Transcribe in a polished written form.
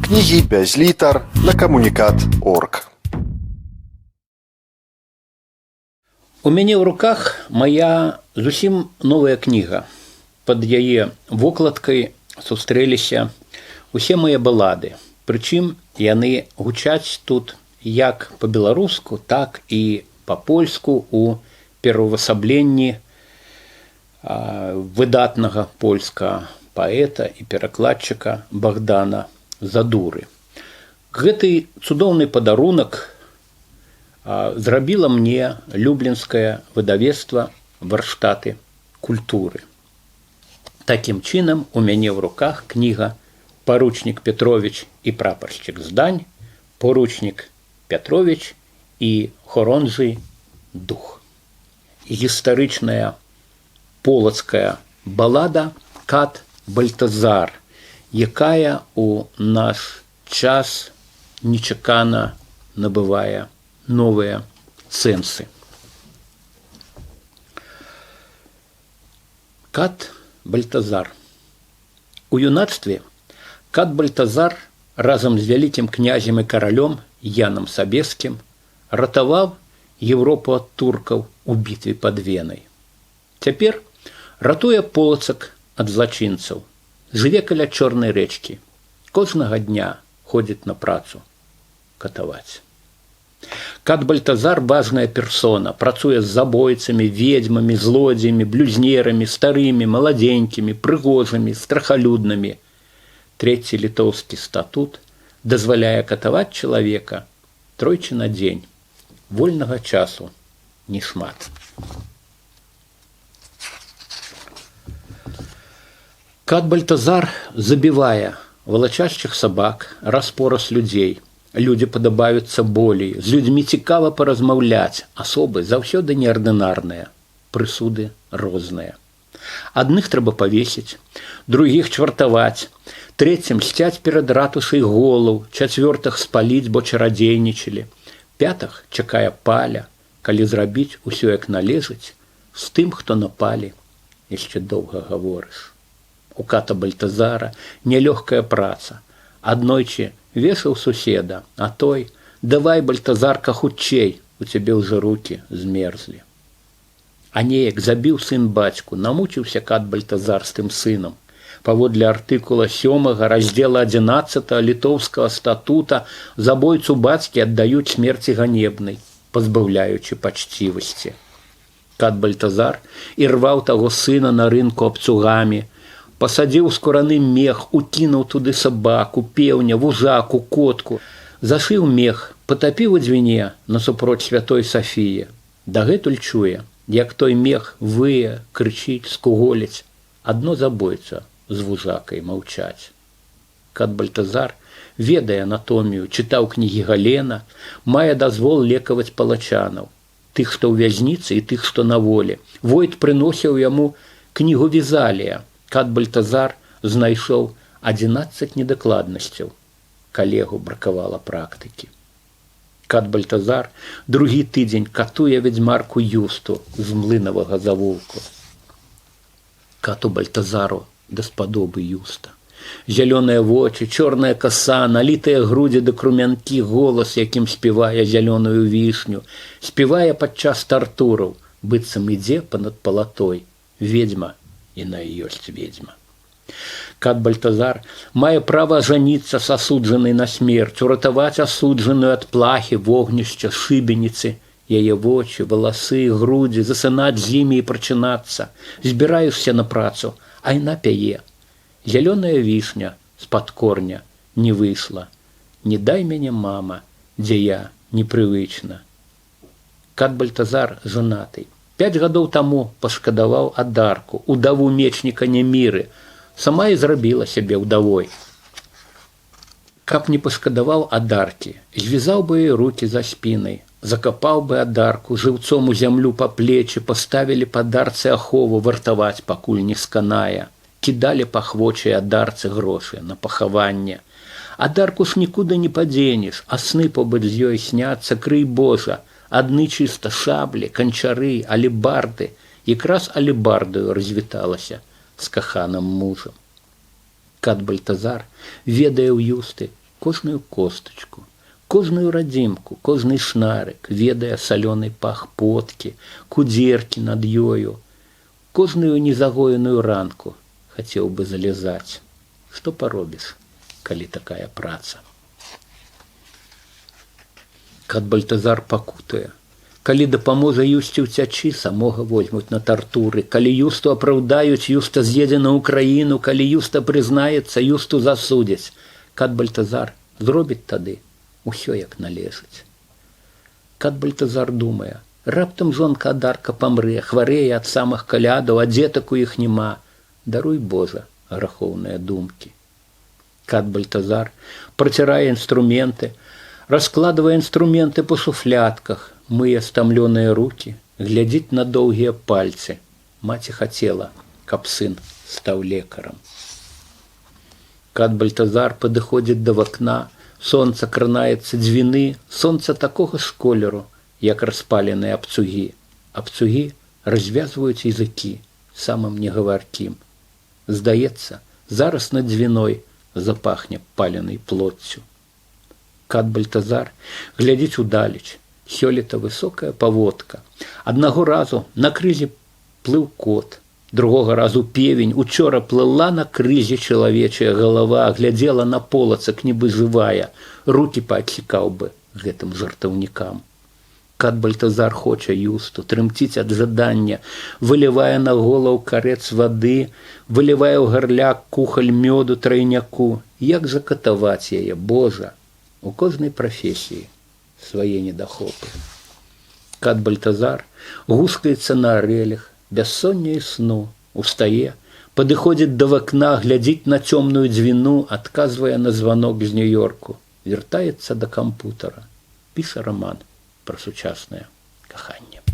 Кнігі без літар на камунікат.орг. У мяне ў руках мая зусім новая кніга. Пад яе вокладкай сустрэліся усе мае балады. Прычым яны гучаць тут як па-беларуску, так і па-польску у пераўвасабленні выдатнага польскага паэта і перакладчыка Богдана Задуры. Гэты цудоўны падарунак зрабіла мне люблінскае выдавецтва «Варштаты культуры». Такім чынам у мяне ў руках кніга «Паручнік Петрович і прапаршчык Здань», «Поручнік Петрович і Хоронжий дух». Гістарычная полацкая балада «Кат Бальтазар», якая у наш час нечакана набывае новыя сэнсы. Кат Бальтазар. У юнацтве Кат Бальтазар разам з вялікім князем і каралём Янам Сабескім ратаваў Европу ад туркаў у бітве пад Венай. Цяпер ратуе полацак ад злачынцаў. Жыве каля Чорнай рэчкі. Кожнага дня ходзіць на працу катаваць. Кат Бальтазар важная персона, працуе з забойцамі, ведзьмамі, злодзеямі, блюзнерамі, старымі, маладзенькімі, прыгожымі, страхалюднымі. Трэці літоўскі статут дазваляе катаваць чалавека тройчы на дзень. Вольнага часу не шмат. Кат Бальтазар забівае валачашчых сабак, распораз людзей. Людзі падабаюцца болей, з людзьмі цікава паразмаўляць, асобы заўсёды неардынарныя, прысуды розныя. Адных трэба павесіць, другіх чвартаваць, трэцім сцяць перад ратушай голаў, чацвёртых спаліць, бо чарадзейнічалі, пятых чакае паля, калі зрабіць усё як належыць, з тым, хто напалі, яшчэ доўга гаворыш. У Ката Бальтазара нялёгкая праца. Аднойчы вешаў суседа, а той: «Давай, Бальтазарка, хутчэй, у цябе ўжо рукі змерзлі». А неяк забіў сын бацьку, намучыўся Кат Бальтазар з тым сынам. Паводле артыкула 7 раздзела 11 літоўскага статута забойцу бацькі аддаюць смерці ганебнай, пазбаўляючы пачцівасці. Кат Бальтазар ірваў таго сына на рынку абцугамі, пасадзіў скураны мех, укінуў туды сабаку, пеўня, вужаку, котку, зашыў мех, патапіў у дзвіне насупроць святой Сафіі. Дагэтуль чуе, як той мех вые, крычыць, скуголіць. Адно забойца з вужакай маўчаць. Кат Бальтазар ведае анатомію, чытаў кнігі Галена, мае дазвол лекаваць палачанаў. Тых, што ў вязніцы, і тых, што на волі. Войт прыносіў яму кнігу Візалія. Кат Бальтазар знайшоў 11 недакладнасцяў. Калегу бракавала практыкі. Кат Бальтазар другі тыдзень катуе вядзьмарку Юсту з млынавага завулку. Кату Бальтазару даспадобы Юста. Зялёныя вочы, чорная каса, налітыя грудзі да крумянкі, голас, якім спявае зялёную вішню, спявае падчас тартураў, быццам ідзе панад палатой. Ведзьма, яна і ёсць ведзьма. Кат Бальтазар мае права ажаніцца з асуджанай на смерць, уратаваць асуджаную ад плахі, вогнішча, шыбеніцы, яе вочы, валасы, грудзі, засынаць з імі і прачынацца. Збіраешся на працу, а яна пяе. Зялёная вішня з-пад корня не выйшла. Не дай мяне, мама, дзе я непрывычна. Кат Бальтазар жанаты. 5 гадоў таму пашкадаваў Адарку, удаву мечніка Неміры, сама і зрабіла сябе ўдавой. Каб не пашкадаваў Адаркі, звязаў бы ёй рукі за спінай, закапаў бы Адарку, жыўцом у зямлю па плечы, паставілі падарцы ахову вартаваць, пакуль не сканае, кідалі пахвочай Адарцы грошы на пахаванне. Адарку ж нікуды не падзенеш, а сны побач з ёй сняцца, крый Божа, адны чыста шаблі, канчары, алебарды, якраз алебардаю развіталася з каханым мужам. Кат Бальтазар ведае ў Юсты кожную костачку, кожную радзімку, кожны шнарык, ведае салёны пах поткі, кудзеркі над ёю, кожную незагоеную ранку хацеў бы залезаць. Што паробіш, калі такая праца? Кат Бальтазар пакутуе. Калі дапаможа Юсці ўцячы, самога возьмуць на тартуры. Калі Юсту апраўдаюць, Юста з'едзе на Украіну. Калі Юста прызнаецца, Юсту засудзяць. Кат Бальтазар зробіць тады усё як належыць. Кат Бальтазар думае, раптам жонка Адарка памрэ, хварэе ад самых калядаў, а дзетак у іх няма. Даруй Божа грахоўныя думкі. Кат Бальтазар працірае інструменты, раскладывае інструменты па шуфлятках, мые стамлёныя рукі, глядзіць на доўгія пальцы. Маці хацела, каб сын стаў лекарам. Кат Бальтазар падыходзіць да вакна, сонца кранаецца дзвіны, сонца такога ж колеру, як распаленыя абцугі. Абцугі развязваюць языкі самым негаваркім. Здаецца, зараз над дзвіной запахне паленай плоццю. Кат Бальтазар глядзіць удалеч. Сёлета высокая паводка. Аднаго разу на крызе плыў кот, другога разу певень. Учора плыла на крызе чалавечая галава, глядзела на полацак, нібы жывая. Рукі паадсекаў бы гэтым жартаўнікам. Кат Бальтазар хоча Юсту, трымціць ад жадання, вылівае на голаў карэц вады, вылівае ў гарляк кухаль мёду трайняку. Як закатаваць яе, Божа? У кожнай прафесіі свае недахопы. Кат Бальтазар гускаецца на арэлях, бяссоння і сну, устае, падыходзіць да вакна, глядзіць на цёмную дзвіну, адказвае на званок з Нью-Йорку, вяртаецца да кампутара, піша раман пра сучаснае каханне.